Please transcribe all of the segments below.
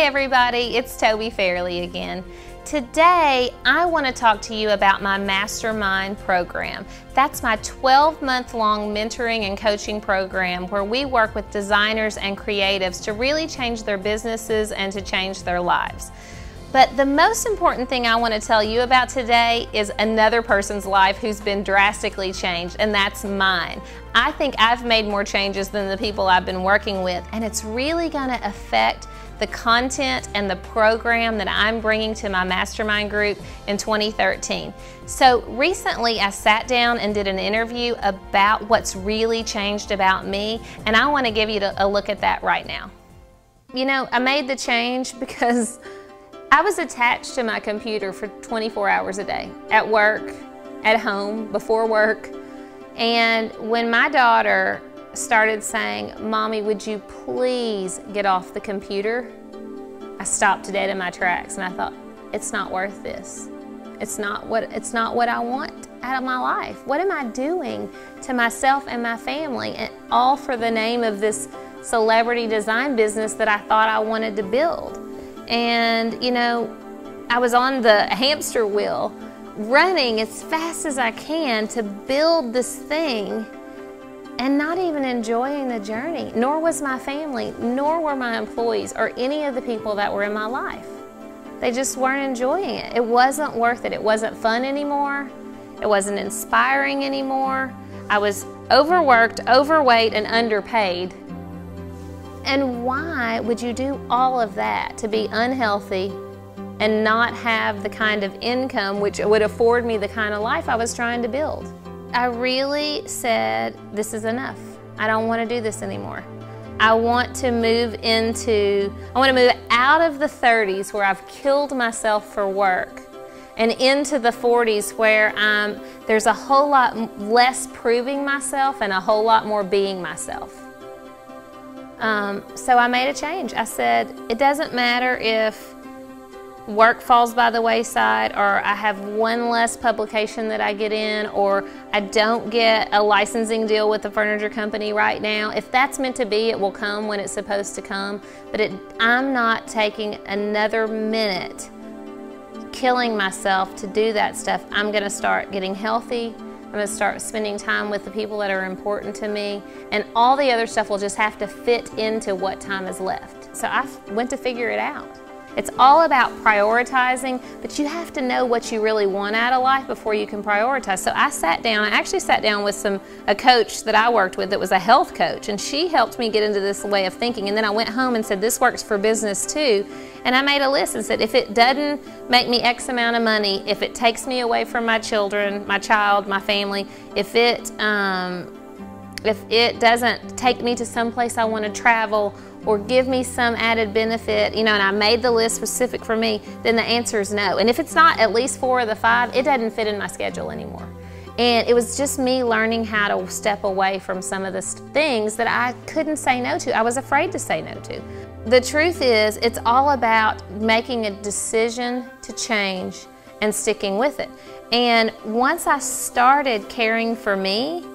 everybody, it's Tobi Fairley again. Today, I want to talk to you about my Mastermind program. That's my 12-month-long mentoring and coaching program where we work with designers and creatives to really change their businesses and to change their lives. But the most important thing I want to tell you about today is another person's life who's been drastically changed, and that's mine. I think I've made more changes than the people I've been working with, and it's really going to affect the content and the program that I'm bringing to my mastermind group in 2013. So recently I sat down and did an interview about what's really changed about me, and I want to give you a look at that right now. You know, I made the change because I was attached to my computer for 24 hours a day, at work, at home, before work. And when my daughter started saying, "Mommy, would you please get off the computer?" I stopped dead in my tracks and I thought, it's not worth this. It's not what I want out of my life. What am I doing to myself and my family? And all for the name of this celebrity design business that I thought I wanted to build. And you know, I was on the hamster wheel running as fast as I can to build this thing and not even enjoying the journey, nor was my family, nor were my employees or any of the people that were in my life. They just weren't enjoying it. It wasn't worth it. It wasn't fun anymore. It wasn't inspiring anymore. I was overworked, overweight, and underpaid. And why would you do all of that to be unhealthy and not have the kind of income which would afford me the kind of life I was trying to build? I really said, this is enough. I don't want to do this anymore. I want to move out of the 30s where I've killed myself for work and into the 40s where there's a whole lot less proving myself and a whole lot more being myself. So I made a change. I said, it doesn't matter if work falls by the wayside, or I have one less publication that I get in, or I don't get a licensing deal with the furniture company right now. If that's meant to be, it will come when it's supposed to come. But I'm not taking another minute killing myself to do that stuff. I'm going to start getting healthy. I'm going to start spending time with the people that are important to me, and all the other stuff will just have to fit into what time is left. So I went to figure it out. It's all about prioritizing, but you have to know what you really want out of life before you can prioritize. So I actually sat down with a coach that I worked with that was a health coach, and she helped me get into this way of thinking. And then I went home and said, this works for business too. And I made a list and said, if it doesn't make me X amount of money, if it takes me away from my children, my child, my family, if it doesn't take me to some place I want to travel or give me some added benefit, you know, and I made the list specific for me, then the answer is no. And if it's not at least 4 of the 5, it doesn't fit in my schedule anymore. And it was just me learning how to step away from some of the things that I couldn't say no to. I was afraid to say no to. The truth is, it's all about making a decision to change and sticking with it. And once I started caring for me,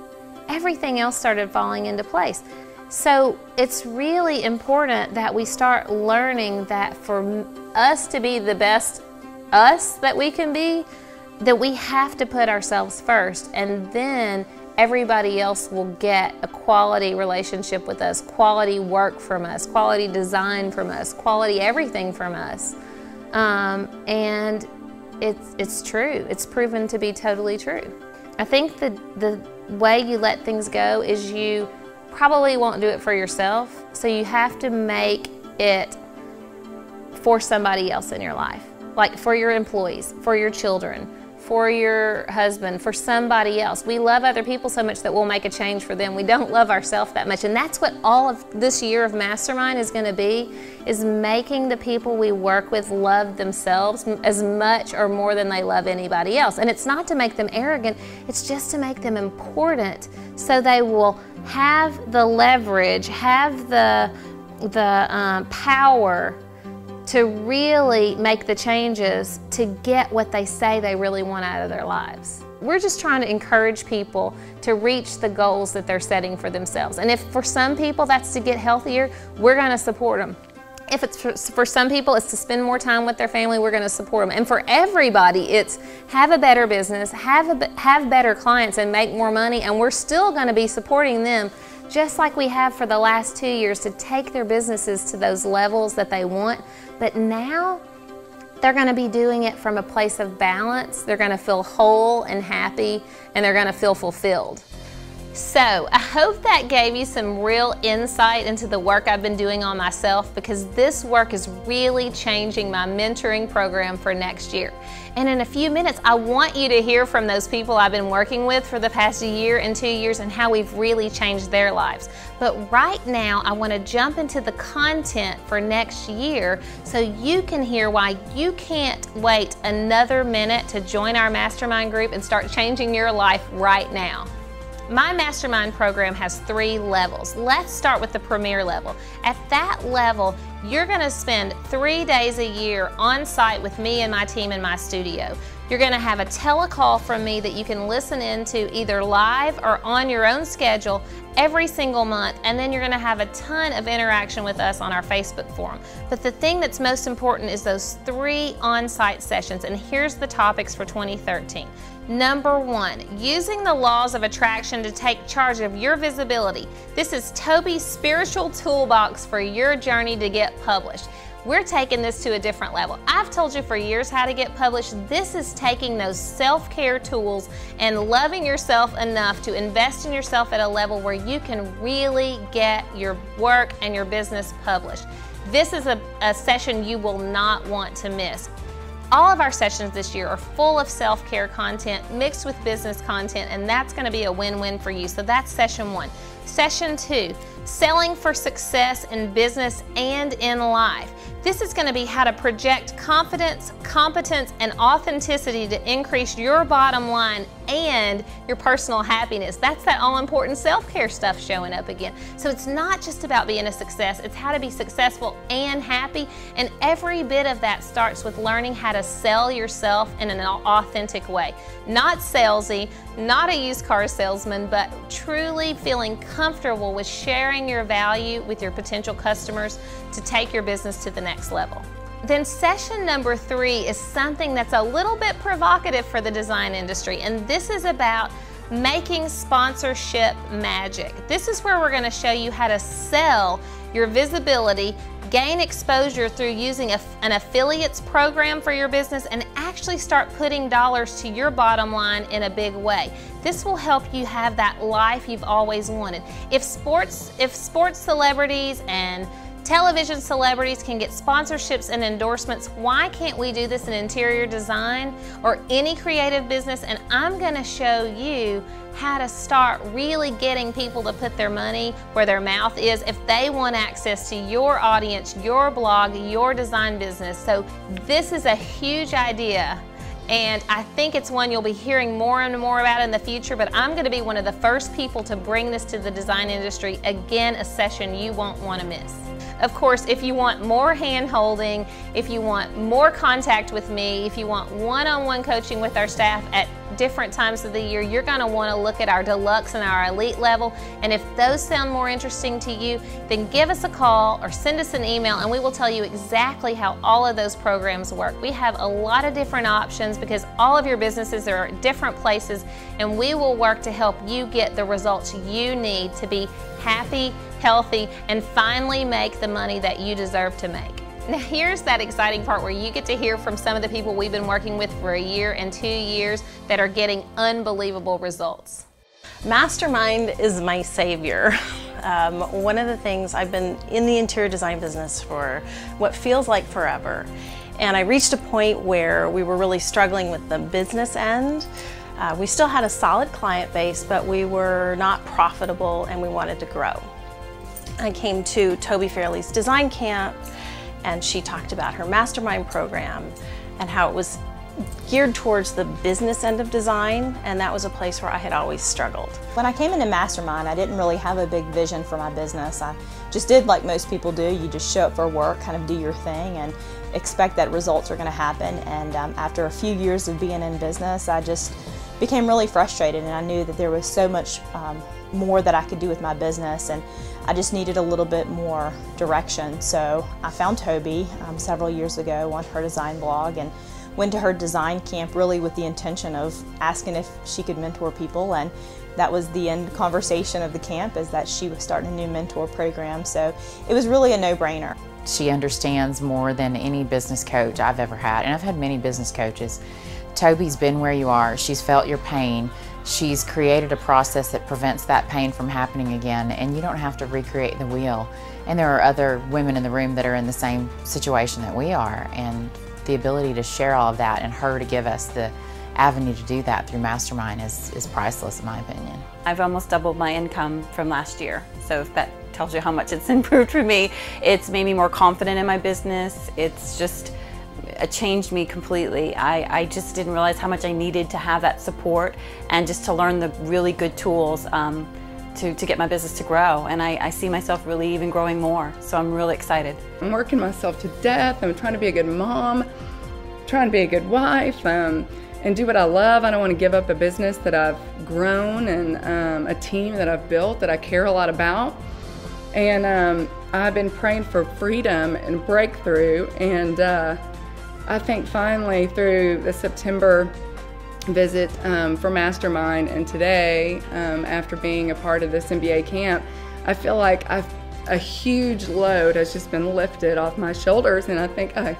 everything else started falling into place. So it's really important that we start learning that for us to be the best us that we can be, that we have to put ourselves first, and then everybody else will get a quality relationship with us, quality work from us, quality design from us, quality everything from us. And it's true. It's proven to be totally true. I think the way you let things go is you probably won't do it for yourself, so you have to make it for somebody else in your life, like for your employees, for your children, for your husband, for somebody else. We love other people so much that we'll make a change for them. We don't love ourselves that much, and that's what all of this year of Mastermind is going to be, is making the people we work with love themselves as much or more than they love anybody else. And it's not to make them arrogant, it's just to make them important, so they will have the leverage, have the power to really make the changes to get what they say they really want out of their lives. We're just trying to encourage people to reach the goals that they're setting for themselves. And if for some people that's to get healthier, we're going to support them. If it's for some people, it's to spend more time with their family, we're going to support them. And for everybody, it's have a better business, have better clients, and make more money, and we're still going to be supporting them just like we have for the last 2 years to take their businesses to those levels that they want. But now they're going to be doing it from a place of balance. They're going to feel whole and happy, and they're going to feel fulfilled. So I hope that gave you some real insight into the work I've been doing on myself, because this work is really changing my mentoring program for next year. And in a few minutes, I want you to hear from those people I've been working with for the past year and 2 years and how we've really changed their lives. But right now, I want to jump into the content for next year so you can hear why you can't wait another minute to join our mastermind group and start changing your life right now. My Mastermind program has 3 levels. Let's start with the premier level. At that level, you're going to spend 3 days a year on site with me and my team in my studio. You're going to have a telecall from me that you can listen into either live or on your own schedule every single month, and then you're going to have a ton of interaction with us on our Facebook forum. But the thing that's most important is those 3 on-site sessions, and here's the topics for 2013. Number 1, using the laws of attraction to take charge of your visibility. This is Tobi's spiritual toolbox for your journey to get published. We're taking this to a different level. I've told you for years how to get published. This is taking those self-care tools and loving yourself enough to invest in yourself at a level where you can really get your work and your business published. This is a session you will not want to miss. All of our sessions this year are full of self-care content mixed with business content, and that's going to be a win-win for you. So that's session 1. Session 2, selling for success in business and in life. This is going to be how to project confidence, competence, and authenticity to increase your bottom line and your personal happiness. That's that all-important self-care stuff showing up again. So it's not just about being a success, it's how to be successful and happy, and every bit of that starts with learning how to sell yourself in an authentic way. Not salesy, not a used car salesman, but truly feeling comfortable with sharing your value with your potential customers to take your business to the next level. Then session number 3 is something that's a little bit provocative for the design industry, and this is about making sponsorship magic. This is where we're going to show you how to sell your visibility, gain exposure through using an affiliates program for your business, and actually start putting dollars to your bottom line in a big way. This will help you have that life you've always wanted. If sports celebrities and television celebrities can get sponsorships and endorsements, why can't we do this in interior design or any creative business? And I'm going to show you how to start really getting people to put their money where their mouth is if they want access to your audience, your blog, your design business. So this is a huge idea, and I think it's one you'll be hearing more and more about in the future, but I'm going to be one of the first people to bring this to the design industry. Again, a session you won't want to miss. Of course, if you want more hand-holding, if you want more contact with me, if you want one-on-one coaching with our staff at different times of the year, you're going to want to look at our deluxe and our elite level. And if those sound more interesting to you, then give us a call or send us an email, and we will tell you exactly how all of those programs work. We have a lot of different options because all of your businesses are at different places, and we will work to help you get the results you need to be happy, healthy, and finally make the money that you deserve to make. Now here's that exciting part where you get to hear from some of the people we've been working with for 1 year and 2 years that are getting unbelievable results. Mastermind is my savior. One of the things, I've been in the interior design business for what feels like forever, and I reached a point where we were really struggling with the business end. We still had a solid client base, but we were not profitable and we wanted to grow. I came to Tobi Fairley's design camp, and she talked about her Mastermind program and how it was geared towards the business end of design, and that was a place where I had always struggled. When I came into Mastermind, I didn't really have a big vision for my business. I just did like most people do. You just show up for work, kind of do your thing, and expect that results are going to happen. And after a few years of being in business, I just became really frustrated, and I knew that there was so much more that I could do with my business, and I just needed a little bit more direction. So I found Tobi several years ago on her design blog and went to her design camp really with the intention of asking if she could mentor people, and that was the end conversation of the camp, is that she was starting a new mentor program. So it was really a no-brainer. She understands more than any business coach I've ever had, and I've had many business coaches. Tobi's been where you are. She's felt your pain. She's created a process that prevents that pain from happening again, and you don't have to recreate the wheel. And there are other women in the room that are in the same situation that we are, and the ability to share all of that and her to give us the avenue to do that through Mastermind is priceless, in my opinion. I've almost doubled my income from last year, so if that tells you how much it's improved for me. It's made me more confident in my business. It's just changed me completely. I just didn't realize how much I needed to have that support and just to learn the really good tools to get my business to grow. And I see myself really even growing more, so I'm really excited. I'm working myself to death. I'm trying to be a good mom, trying to be a good wife, and do what I love. I don't want to give up a business that I've grown and a team that I've built that I care a lot about. And I've been praying for freedom and breakthrough, and I think finally through the September visit for Mastermind and today, after being a part of this MBA camp, I feel like a huge load has just been lifted off my shoulders, and I think I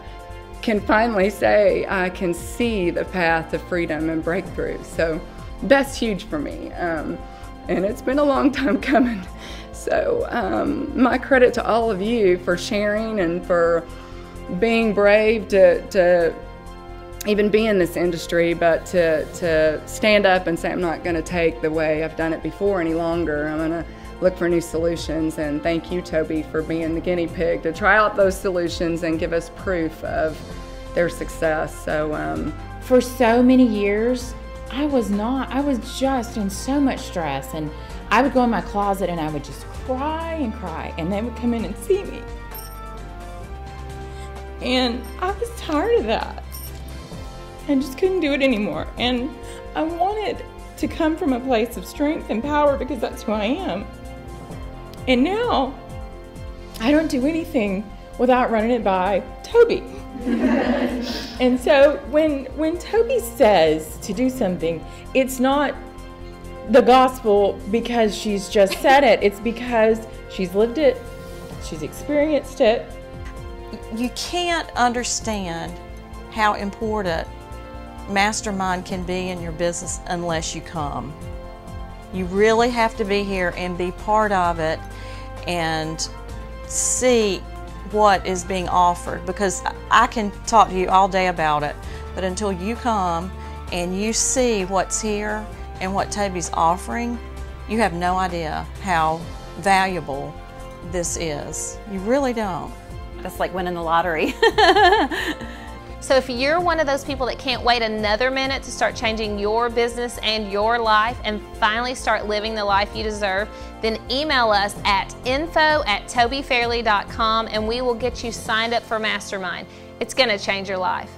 can finally say I can see the path to freedom and breakthrough. So that's huge for me, and it's been a long time coming. So my credit to all of you for sharing and for being brave to even be in this industry, but to stand up and say, I'm not going to take the way I've done it before any longer. I'm going to look for new solutions. And thank you, Tobi, for being the guinea pig to try out those solutions and give us proof of their success. So for so many years, I was just in so much stress, and I would go in my closet and I would just cry and cry, and they would come in and see me. And I was tired of that. I just couldn't do it anymore. And I wanted to come from a place of strength and power, because that's who I am. And now, I don't do anything without running it by Tobi. And so when Tobi says to do something, it's not the gospel because she's just said it. It's because she's lived it, she's experienced it. You can't understand how important Mastermind can be in your business unless you come. You really have to be here and be part of it and see what is being offered, because I can talk to you all day about it, but until you come and you see what's here and what Tobi's offering, you have no idea how valuable this is. You really don't. That's like winning the lottery. So if you're one of those people that can't wait another minute to start changing your business and your life and finally start living the life you deserve, then email us at info@tobifairley.com and we will get you signed up for Mastermind. It's going to change your life.